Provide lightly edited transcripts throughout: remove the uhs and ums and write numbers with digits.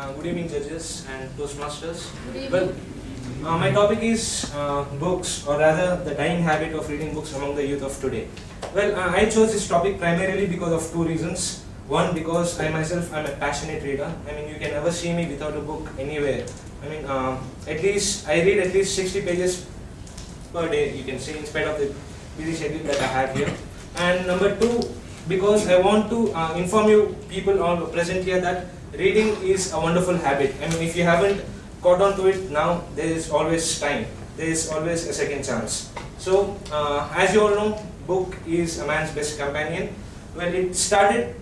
Good evening, judges and Toastmasters. Good evening. Well, my topic is books, or rather the dying habit of reading books among the youth of today. Well, I chose this topic primarily because of two reasons. One, because I myself am a passionate reader. I mean, you can never see me without a book anywhere. I mean, I read at least 60 pages per day, you can say, in spite of the busy schedule that I have here. And number two, because I want to inform you people all present here that reading is a wonderful habit. I mean, if you haven't caught on to it now, there is always time. There is always a second chance. So, as you all know, book is a man's best companion. Well, it started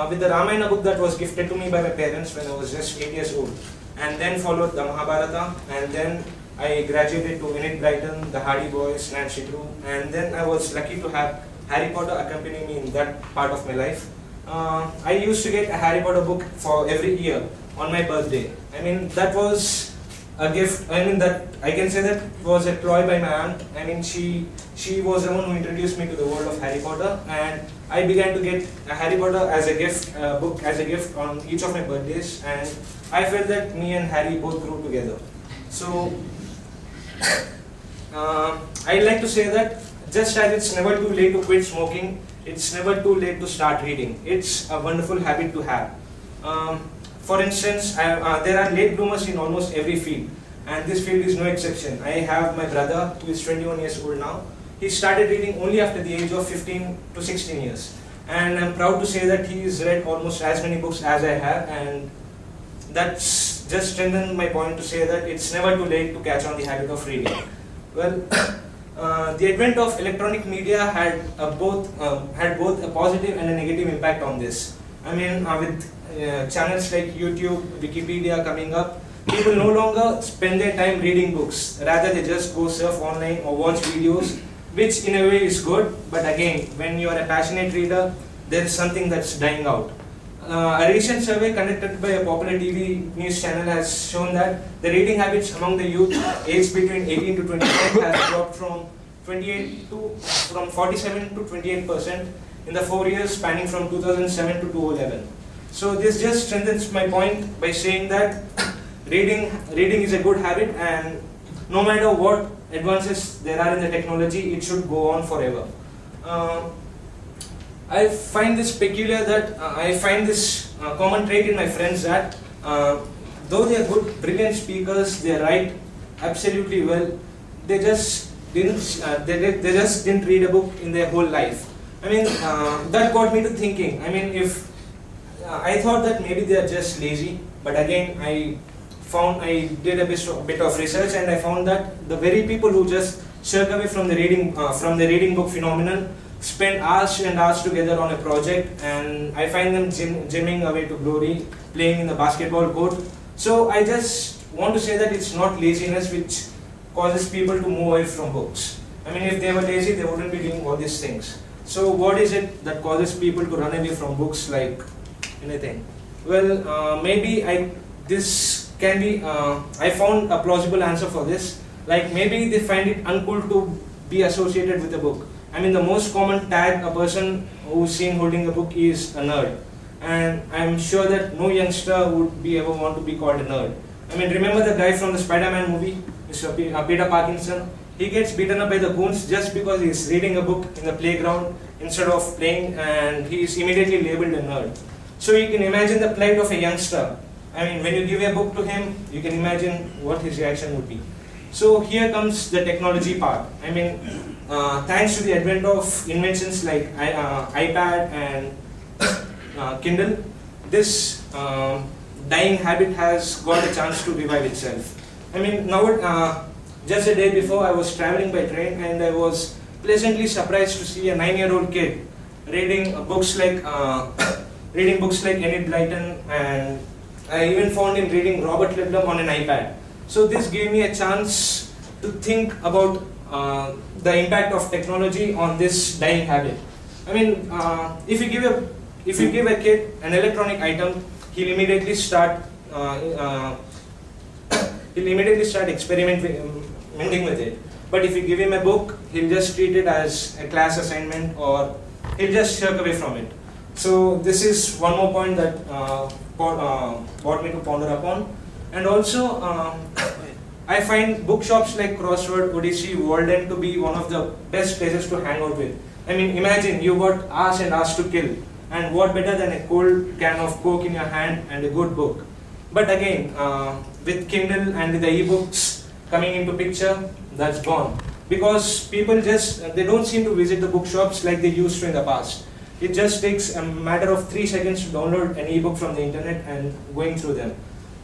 with the Ramayana book that was gifted to me by my parents when I was just 8 years old. And then followed the Mahabharata, and then I graduated to Enid Blyton, the Hardy Boys, Nancy Drew, and then I was lucky to have Harry Potter accompany me in that part of my life. I used to get a Harry Potter book for every year on my birthday. I mean, that was a gift. I mean, that I can say that was a ploy by my aunt. I mean, she was the one who introduced me to the world of Harry Potter, and I began to get a Harry Potter as a gift, book as a gift on each of my birthdays, and I felt that me and Harry both grew together. So, I'd like to say that just as it's never too late to quit smoking, it's never too late to start reading. It's a wonderful habit to have. For instance, there are late bloomers in almost every field, and this field is no exception. I have my brother who is 21 years old now. He started reading only after the age of 15 to 16 years. And I'm proud to say that he's read almost as many books as I have, and that's just strengthened my point to say that it's never too late to catch on the habit of reading. Well, the advent of electronic media had both a positive and a negative impact on this. I mean, with channels like YouTube, Wikipedia coming up, people no longer spend their time reading books. Rather, they just go surf online or watch videos, which in a way is good. But again, when you are a passionate reader, there is something that's dying out. A recent survey conducted by a popular TV news channel has shown that the reading habits among the youth aged between 18 to 25 has dropped from 47 to 28% in the 4 years spanning from 2007 to 2011. So this just strengthens my point by saying that reading is a good habit, and no matter what advances there are in the technology, it should go on forever. I find this peculiar that I find this common trait in my friends that though they are good, brilliant speakers, they write absolutely well, they just didn't read a book in their whole life. I mean, that got me to thinking. I mean, if I thought that maybe they are just lazy, but again I did a bit of research, and I found that the very people who just shirk away from the reading book phenomenon spend hours and hours together on a project, and I find them gymming away to glory, playing in the basketball court. So I just want to say that it's not laziness which causes people to move away from books. I mean, if they were lazy, they wouldn't be doing all these things. So what is it that causes people to run away from books like anything? Well, maybe I found a plausible answer for this. Like, maybe they find it uncool to be associated with a book. I mean, the most common tag a person who's seen holding a book is a nerd. And I'm sure that no youngster would ever want to be called a nerd. I mean, remember the guy from the Spider-Man movie, Mr. Peter Parkinson? He gets beaten up by the goons just because he's reading a book in the playground instead of playing, and he's immediately labeled a nerd. So you can imagine the plight of a youngster. I mean, when you give a book to him, you can imagine what his reaction would be. So here comes the technology part. I mean, thanks to the advent of inventions like iPad and Kindle, this dying habit has got a chance to revive itself. I mean, now just a day before, I was traveling by train, and I was pleasantly surprised to see a 9-year-old kid reading books like Enid Blyton, and I even found him reading Robert Ludlum on an iPad. So this gave me a chance to think about the impact of technology on this dying habit. I mean, if you give a kid an electronic item, he'll immediately start experimenting with it. But if you give him a book, he'll just treat it as a class assignment, or he'll just shirk away from it. So this is one more point that brought me to ponder upon. And also, I find bookshops like Crossword, Odyssey, Walden to be one of the best places to hang out with. I mean, imagine you got hours and hours to kill, and what better than a cold can of Coke in your hand and a good book. But again, with Kindle and with the e-books coming into picture, that's gone. Because people they don't seem to visit the bookshops like they used to in the past. It just takes a matter of 3 seconds to download an e-book from the internet and going through them.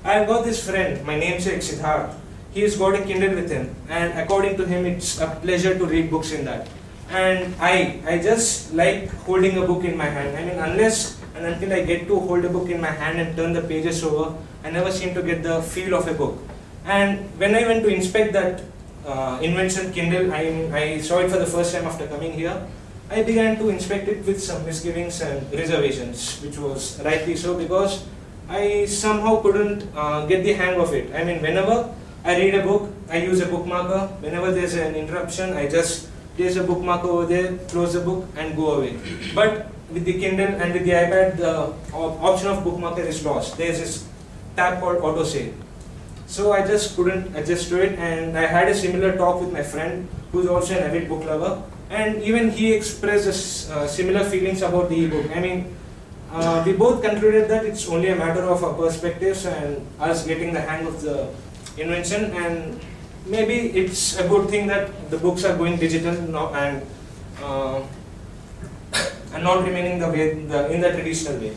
I've got this friend, my namesake Sidharth. He's got a Kindle with him, and according to him, it's a pleasure to read books in that. And I just like holding a book in my hand. I mean, unless and until I get to hold a book in my hand and turn the pages over, I never seem to get the feel of a book. And when I went to inspect that invention Kindle, I saw it for the first time after coming here. I began to inspect it with some misgivings and reservations, which was rightly so, because I somehow couldn't get the hang of it. I mean, whenever I read a book, I use a bookmarker. Whenever there's an interruption, I just place a bookmarker over there, close the book, and go away. But with the Kindle and with the iPad, the option of bookmarker is lost. There's this tab called auto save. So I just couldn't adjust to it, and I had a similar talk with my friend, who's also an avid book lover, and even he expressed similar feelings about the ebook. I mean, we both concluded that it's only a matter of our perspectives and us getting the hang of the invention, and maybe it's a good thing that the books are going digital now and not remaining in the traditional way.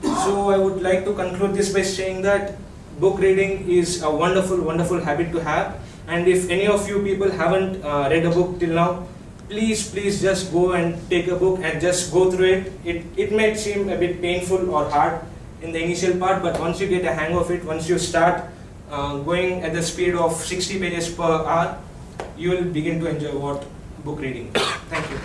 So I would like to conclude this by saying that book reading is a wonderful, wonderful habit to have. And if any of you people haven't read a book till now, please just go and take a book and just go through it. It might seem a bit painful or hard in the initial part, but once you get a hang of it, once you start going at the speed of 60 pages per hour, you will begin to enjoy book reading. Thank you.